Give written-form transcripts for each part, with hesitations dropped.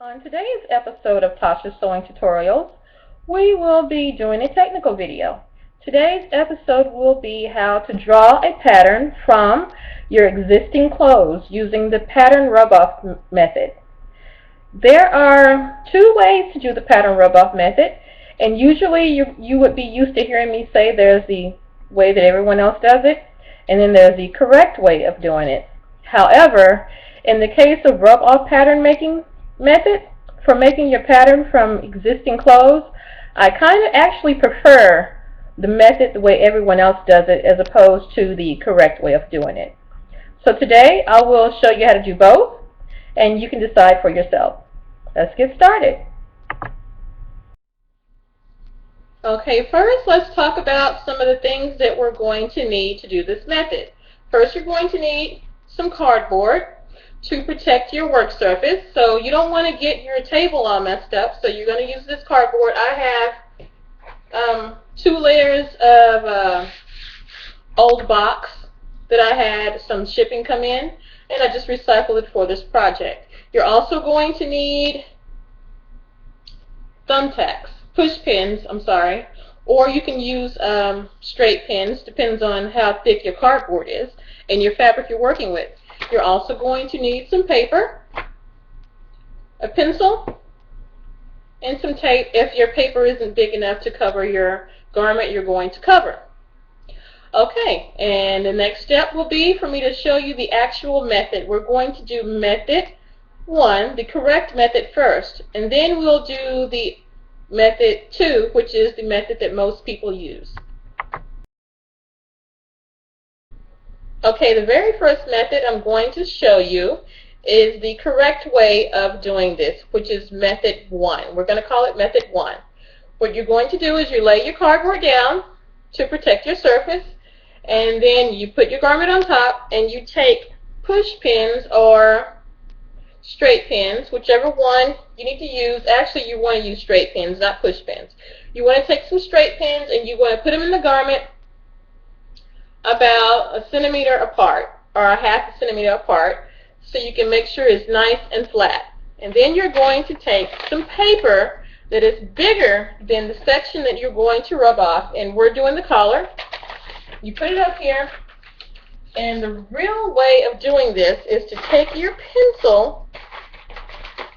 On today's episode of Tasha's Sewing Tutorials, we will be doing a technical video. Today's episode will be how to draw a pattern from your existing clothes using the pattern rub-off method. There are two ways to do the pattern rub-off method, and usually you would be used to hearing me say there's the way that everyone else does it, and then there's the correct way of doing it. However, in the case of rub-off pattern making method, for making your pattern from existing clothes, I kind of actually prefer the method the way everyone else does it as opposed to the correct way of doing it. So today I will show you how to do both, and you can decide for yourself. Let's get started. Okay, first let's talk about some of the things that we're going to need to do this method. First, you're going to need some cardboard to protect your work surface. So you don't want to get your table all messed up, so you're going to use this cardboard. I have 2 layers of old box that I had some shipping come in, and I just recycled it for this project. You're also going to need thumbtacks, push pins, or you can use straight pins, depends on how thick your cardboard is and your fabric you're working with. You're also going to need some paper, a pencil, and some tape if your paper isn't big enough to cover your garment you're going to cover. Okay, and the next step will be for me to show you the actual method. We're going to do method 1, the correct method first, and then we'll do the method 2, which is the method that most people use. Okay, the very first method I'm going to show you is the correct way of doing this, which is method 1. We're going to call it method 1. What you're going to do is you lay your cardboard down to protect your surface, and then you put your garment on top, and you take push pins or straight pins, whichever one you need to use. Actually, you want to use straight pins, not push pins. You want to take some straight pins, and you want to put them in the garment about 1 centimeter apart, or a 1/2 centimeter apart, so you can make sure it's nice and flat. And then you're going to take some paper that is bigger than the section that you're going to rub off, and we're doing the collar. You put it up here, and the real way of doing this is to take your pencil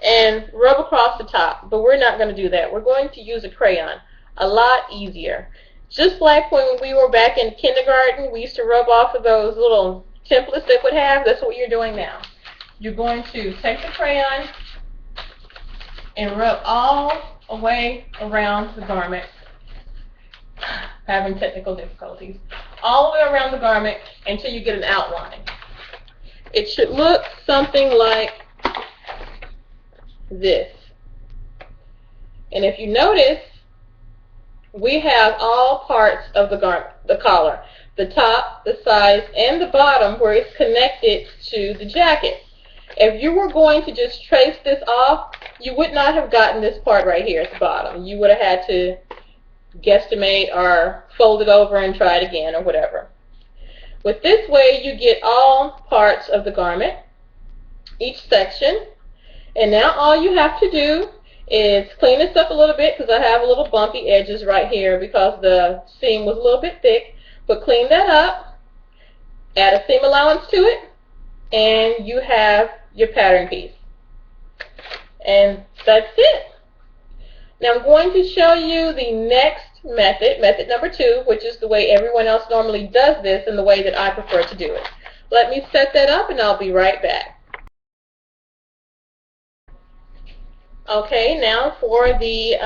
and rub across the top, but we're not going to do that. We're going to use a crayon. A lot easier. Just like when we were back in kindergarten, we used to rub off of those little templates they would have. That's what you're doing now. You're going to take the crayon and rub all the way around the garment. Having technical difficulties. All the way around the garment until you get an outline. It should look something like this. And if you notice, we have all parts of the garment, the collar, the top, the sides, and the bottom where it's connected to the jacket. If you were going to just trace this off, you would not have gotten this part right here at the bottom. You would have had to guesstimate or fold it over and try it again or whatever. With this way, you get all parts of the garment, each section, and now all you have to do is clean this up a little bit, because I have a little bumpy edges right here because the seam was a little bit thick. But clean that up, add a seam allowance to it, and you have your pattern piece. And that's it. Now I'm going to show you the next method, method number 2, which is the way everyone else normally does this and the way that I prefer to do it. Let me set that up and I'll be right back. Okay, now for the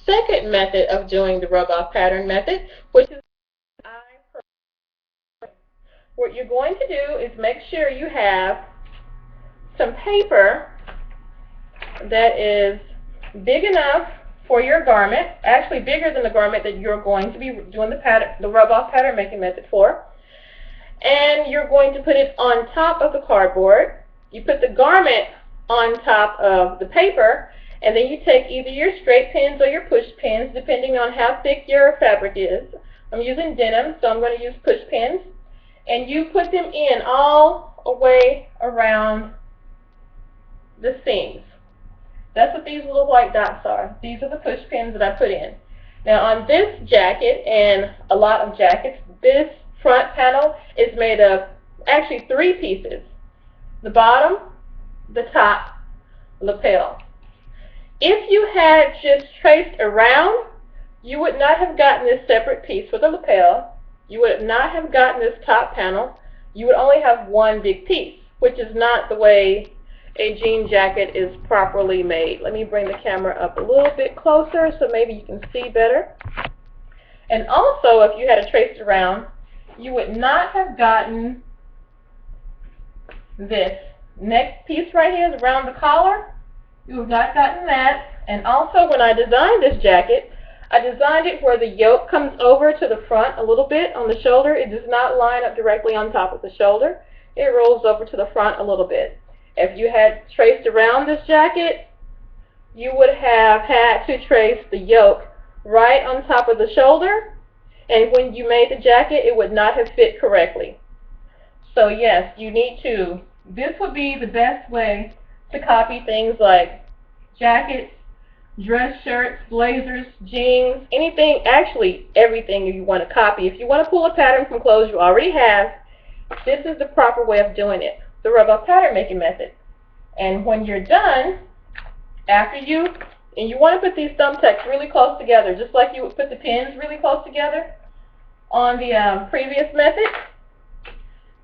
second method of doing the rub-off pattern method, which is what you're going to do is make sure you have some paper that is big enough for your garment, actually bigger than the garment that you're going to be doing the rub-off pattern making method for, and you're going to put it on top of the cardboard. You put the garment on top of the paper, and then you take either your straight pins or your push pins, depending on how thick your fabric is. I'm using denim, so I'm going to use push pins. And you put them in all the way around the seams. That's what these little white dots are. These are the push pins that I put in. Now on this jacket and a lot of jackets, this front panel is made of actually 3 pieces. The bottom, the top, lapel. If you had just traced around, you would not have gotten this separate piece for the lapel. You would not have gotten this top panel. You would only have one big piece, which is not the way a jean jacket is properly made. Let me bring the camera up a little bit closer so maybe you can see better. And also, if you had traced around, you would not have gotten this next piece right here around the collar. You have not gotten that. And also, when I designed this jacket, I designed it where the yoke comes over to the front a little bit on the shoulder. It does not line up directly on top of the shoulder. It rolls over to the front a little bit. If you had traced around this jacket, you would have had to trace the yoke right on top of the shoulder, and when you made the jacket, it would not have fit correctly. So yes, you need to, this would be the best way to copy things like jackets, dress shirts, blazers, jeans, anything, actually everything you want to copy. If you want to pull a pattern from clothes you already have, this is the proper way of doing it, the rub-off pattern making method. And when you're done, after you want to put these thumbtacks really close together, just like you would put the pins really close together on the previous method.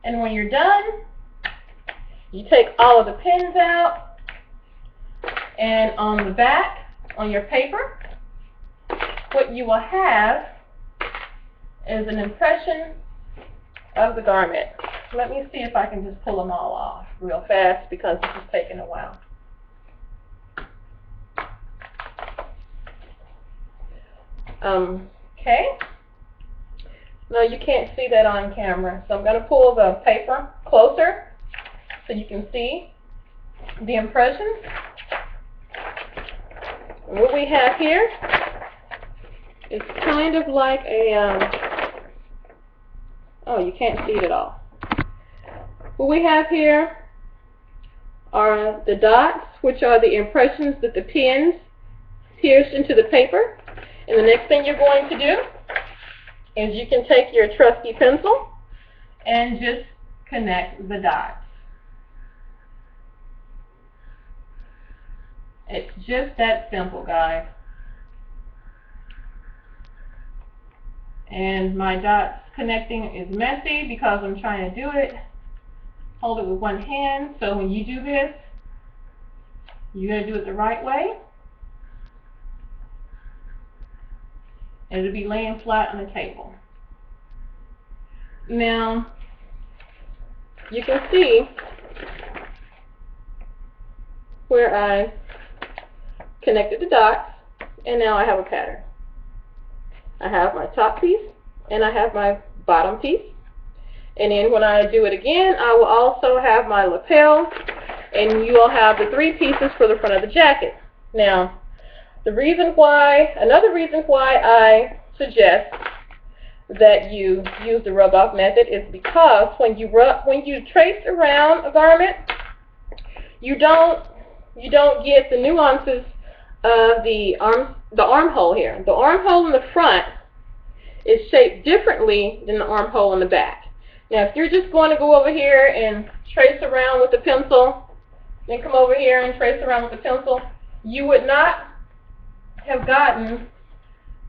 And when you're done, you take all of the pins out, and on the back, on your paper, what you will have is an impression of the garment. Let me see if I can just pull them all off real fast because this is taking a while. Okay. No, you can't see that on camera, so I'm going to pull the paper closer so you can see the impressions. What we have here is kind of like a, oh, you can't see it at all. What we have here are the dots, which are the impressions that the pins pierced into the paper. And the next thing you're going to do is you can take your trusty pencil and just connect the dots. It's just that simple, guys. And my dots connecting is messy because I'm trying to do it. Hold it with one hand. So when you do this, you're going to do it the right way. And it'll be laying flat on the table. Now, you can see where I connected the dots, and now I have a pattern. I have my top piece, and I have my bottom piece. And then when I do it again, I will also have my lapel, and you will have the 3 pieces for the front of the jacket. Now, another reason why I suggest that you use the rub-off method is because when you trace around a garment, you don't get the nuances of the armhole here. The armhole in the front is shaped differently than the armhole in the back. Now, if you're just going to go over here and trace around with the pencil, then come over here and trace around with the pencil, you would not have gotten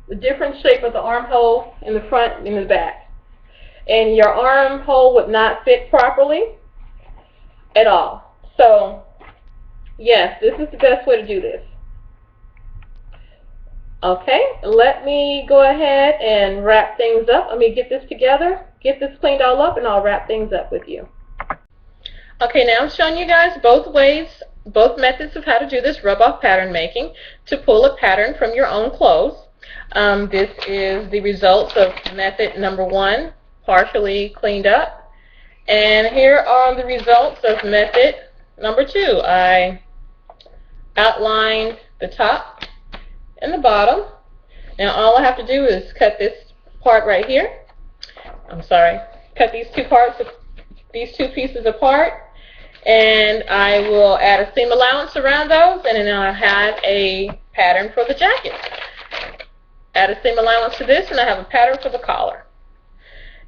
the different shape of the armhole in the front and in the back. And your armhole would not fit properly at all. So, yes, this is the best way to do this. Okay, let me go ahead and wrap things up. Let me get this together, get this cleaned all up, and I'll wrap things up with you. Okay, now I'm showing you guys both methods of how to do this rub-off pattern making to pull a pattern from your own clothes. This is the results of method number 1, partially cleaned up. And here are the results of method number 2. I outlined the top and the bottom. Now all I have to do is cut this part right here. Cut these two pieces apart, and I will add a seam allowance around those, and then I'll have a pattern for the jacket. Add a seam allowance to this, and I have a pattern for the collar.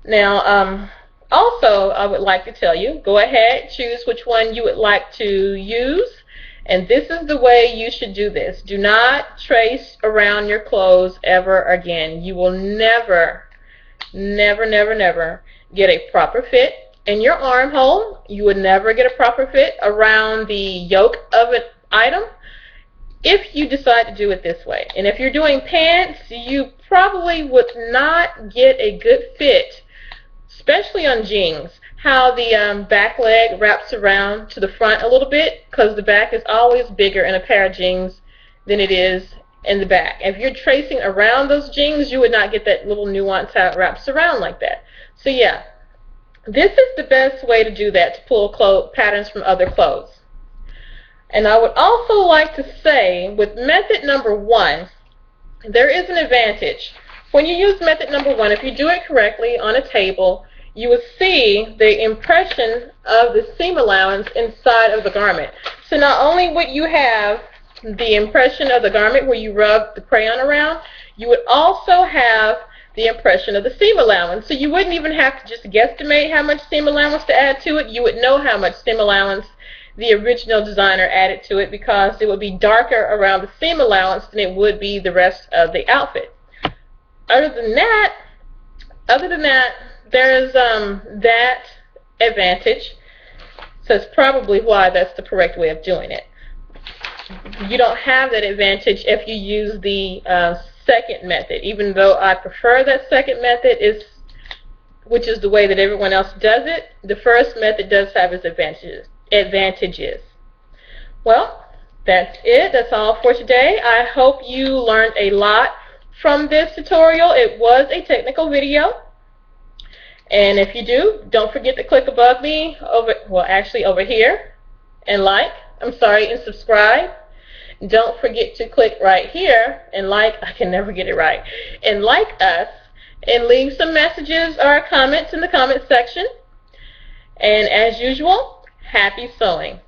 Now, also, I would like to tell you, go ahead, choose which one you would like to use, and this is the way you should do this. Do not trace around your clothes ever again. You will never, never, never, never get a proper fit in your armhole. You would never get a proper fit around the yoke of an item if you decide to do it this way. And if you're doing pants, you probably would not get a good fit, especially on jeans, how the back leg wraps around to the front a little bit, because the back is always bigger in a pair of jeans than it is in the back. If you're tracing around those jeans, you would not get that little nuance how it wraps around like that. So yeah, this is the best way to do that, to pull patterns from other clothes. And I would also like to say, with method number 1, there is an advantage. When you use method number 1, if you do it correctly on a table, you will see the impression of the seam allowance inside of the garment. So not only would you have the impression of the garment where you rub the crayon around, you would also have the impression of the seam allowance. So you wouldn't even have to just guesstimate how much seam allowance to add to it. You would know how much seam allowance the original designer added to it, because it would be darker around the seam allowance than it would be the rest of the outfit. Other than that, there is that advantage. So it's probably why that's the correct way of doing it. You don't have that advantage if you use the second method, even though I prefer that second method, which is the way that everyone else does it. The first method does have its advantages. Well, that's it. That's all for today. I hope you learned a lot from this tutorial. It was a technical video. And if you do, don't forget to click above me, over here, and and subscribe. Don't forget to click right here and I can never get it right, and like us, and leave some messages or comments in the comment section. And as usual, happy sewing.